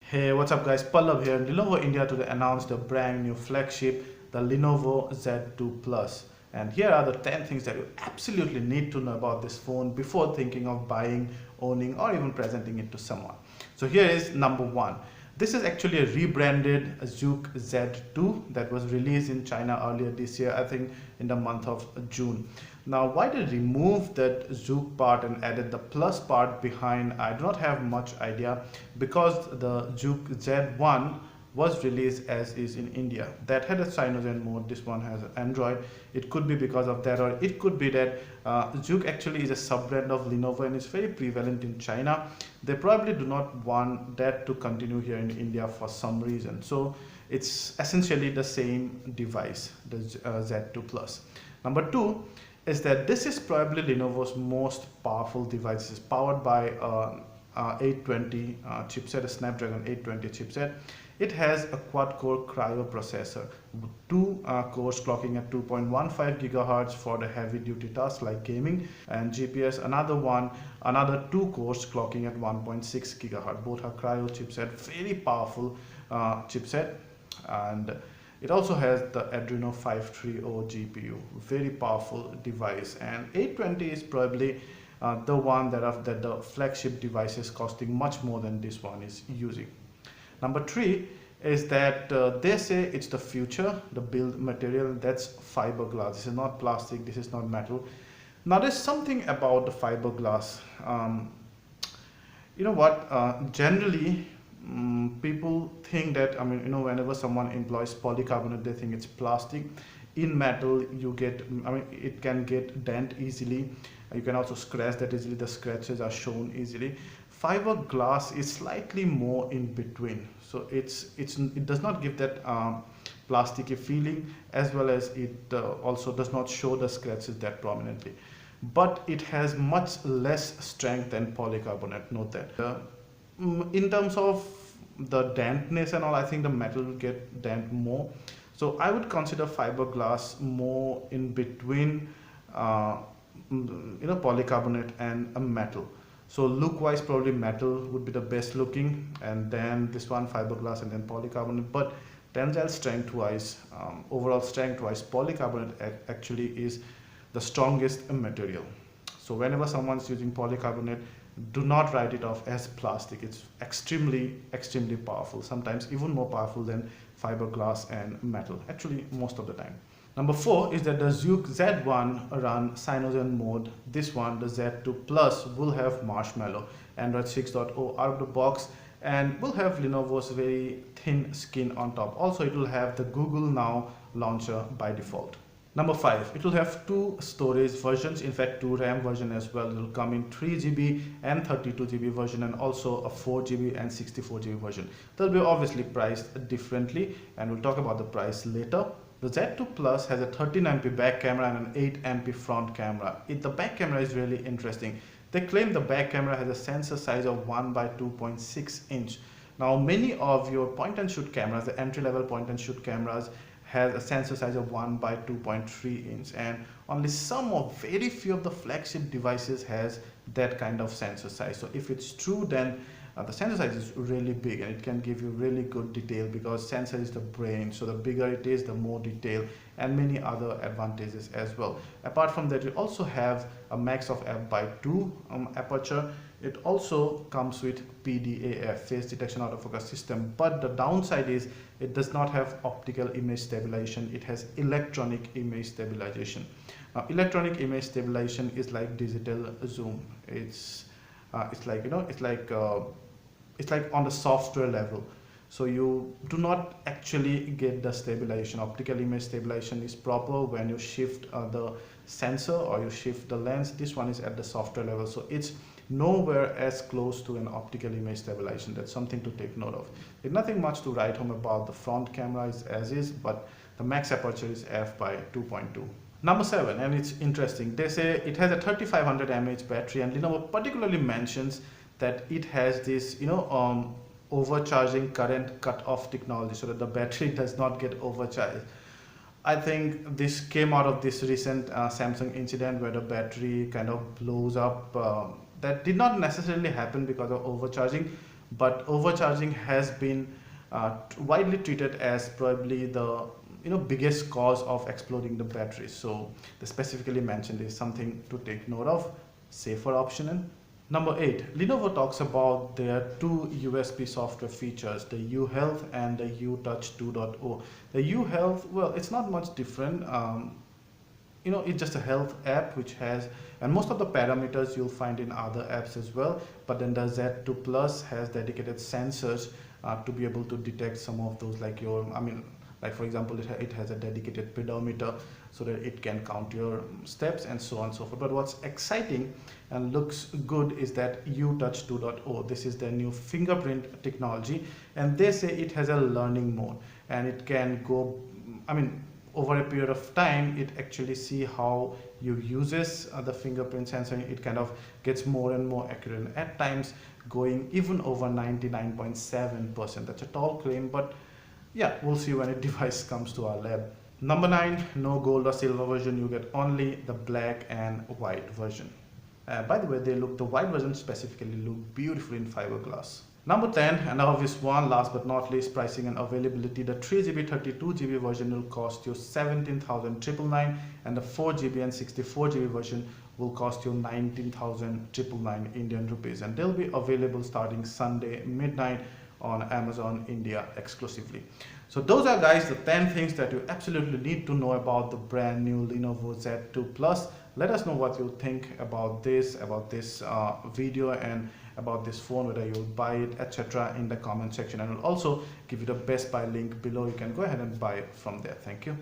Hey, what's up guys? Pallav here. Lenovo India today announced a brand new flagship, the Lenovo Z2 Plus. And here are the 10 things that you absolutely need to know about this phone before thinking of buying, owning, or even presenting it to someone. So here is number one. This is actually a rebranded Zook Z2 that was released in China earlier this year, I think in the month of June. Now, why they removed that Zook part and added the Plus part behind, I do not have much idea, because the Zook Z1 was released as is in India. That had a cyanogen mode, this one has Android. It could be because of that, or it could be that Zook actually is a sub-brand of Lenovo and it's very prevalent in China. They probably do not want that to continue here in India for some reason. So it's essentially the same device, the Z2 Plus. Number two is that this is probably Lenovo's most powerful device. It's powered by 820 chipset, a Snapdragon 820 chipset. It has a quad-core Cryo processor, two cores clocking at 2.15 gigahertz for the heavy-duty tasks like gaming, and GPS, another two cores clocking at 1.6 gigahertz. Both are Cryo chipset, very powerful chipset, and it also has the Adreno 530 GPU, very powerful device. And 820 is probably the one that the flagship device is costing much more than this one is using. Number three is that they say it's the future, the build material, that's fiberglass. This is not plastic, this is not metal. Now there's something about the fiberglass. You know what, generally people think that, whenever someone employs polycarbonate, they think it's plastic. In metal, it can get dent easily. You can also scratch that easily. The scratches are shown easily. Fiberglass is slightly more in between, so it does not give that plasticky feeling, as well as it also does not show the scratches that prominently, but it has much less strength than polycarbonate. Note that. In terms of the dampness and all, I think the metal will get damped more, so I would consider fiberglass more in between polycarbonate and a metal. So look wise, probably metal would be the best looking, and then this one fiberglass, and then polycarbonate. But tensile strength wise, overall strength wise, polycarbonate actually is the strongest material. So whenever someone's using polycarbonate, do not write it off as plastic. It's extremely powerful, sometimes even more powerful than fiberglass and metal, actually most of the time. Number four is that the Zook Z1 run cyanogen mode. This one, the Z2 Plus, will have Marshmallow, Android 6.0 out of the box, and will have Lenovo's very thin skin on top. Also, it will have the Google Now launcher by default. Number five, it will have two storage versions, in fact two RAM version as well. It will come in 3GB and 32GB version, and also a 4GB and 64GB version. They'll be obviously priced differently, and we'll talk about the price later. The Z2 Plus has a 13MP back camera and an 8MP front camera. The back camera is really interesting. They claim the back camera has a sensor size of 1 by 2.6 inch. Now many of your point and shoot cameras, the entry-level point and shoot cameras, has a sensor size of 1 by 2.3 inch, and only very few of the flagship devices has that kind of sensor size. So if it's true, then the sensor size is really big, and it can give you really good detail, because sensor is the brain, so the bigger it is, the more detail, and many other advantages as well. Apart from that, you also have a max of f/2 aperture. It also comes with PDAF, face detection autofocus system, but the downside is it does not have optical image stabilization. It has electronic image stabilization. Electronic image stabilization is like digital zoom. It's like on the software level, so you do not actually get the stabilization. Optical image stabilization is proper when you shift the sensor or you shift the lens. This one is at the software level, so it's nowhere as close to an optical image stabilization. That's something to take note of. There's nothing much to write home about. The front camera is as is, but the max aperture is f/2.2. Number seven, and it's interesting, they say it has a 3500 mAh battery, and Lenovo particularly mentions that it has this overcharging current cut-off technology, so that the battery does not get overcharged. I think this came out of this recent Samsung incident where the battery kind of blows up. That did not necessarily happen because of overcharging, but overcharging has been widely treated as probably the biggest cause of exploding the batteries. So they specifically mentioned is something to take note of, safer option. And number 8, Lenovo talks about their two USB software features, the uHealth and the uTouch 2.0. The uHealth, well, it's not much different. It's just a health app which has, and most of the parameters you'll find in other apps as well, but then the Z2 Plus has dedicated sensors to be able to detect some of those, like like for example, it has a dedicated pedometer so that it can count your steps and so on and so forth. But what's exciting and looks good is that uTouch 2.0. This is their new fingerprint technology, and they say it has a learning mode, and it can go, over a period of time, it actually see how you uses the fingerprint sensor. It kind of gets more and more accurate, at times going even over 99.7%. That's a tall claim, but yeah, we'll see when a device comes to our lab. Number 9, no gold or silver version. You get only the black and white version. By the way, the white version specifically look beautiful in fiberglass. Number 10, and the obvious one, last but not least, pricing and availability. The 3GB 32GB version will cost you 17,999, and the 4GB and 64GB version will cost you 19,999 Indian rupees, and they'll be available starting Sunday midnight on Amazon India exclusively. So those are, guys, the 10 things that you absolutely need to know about the brand new Lenovo Z2 Plus. Let us know what you think about this video and about this phone, whether you'll buy it, etc., in the comment section, and we'll also give you the Best Buy link below. You can go ahead and buy it from there. Thank you.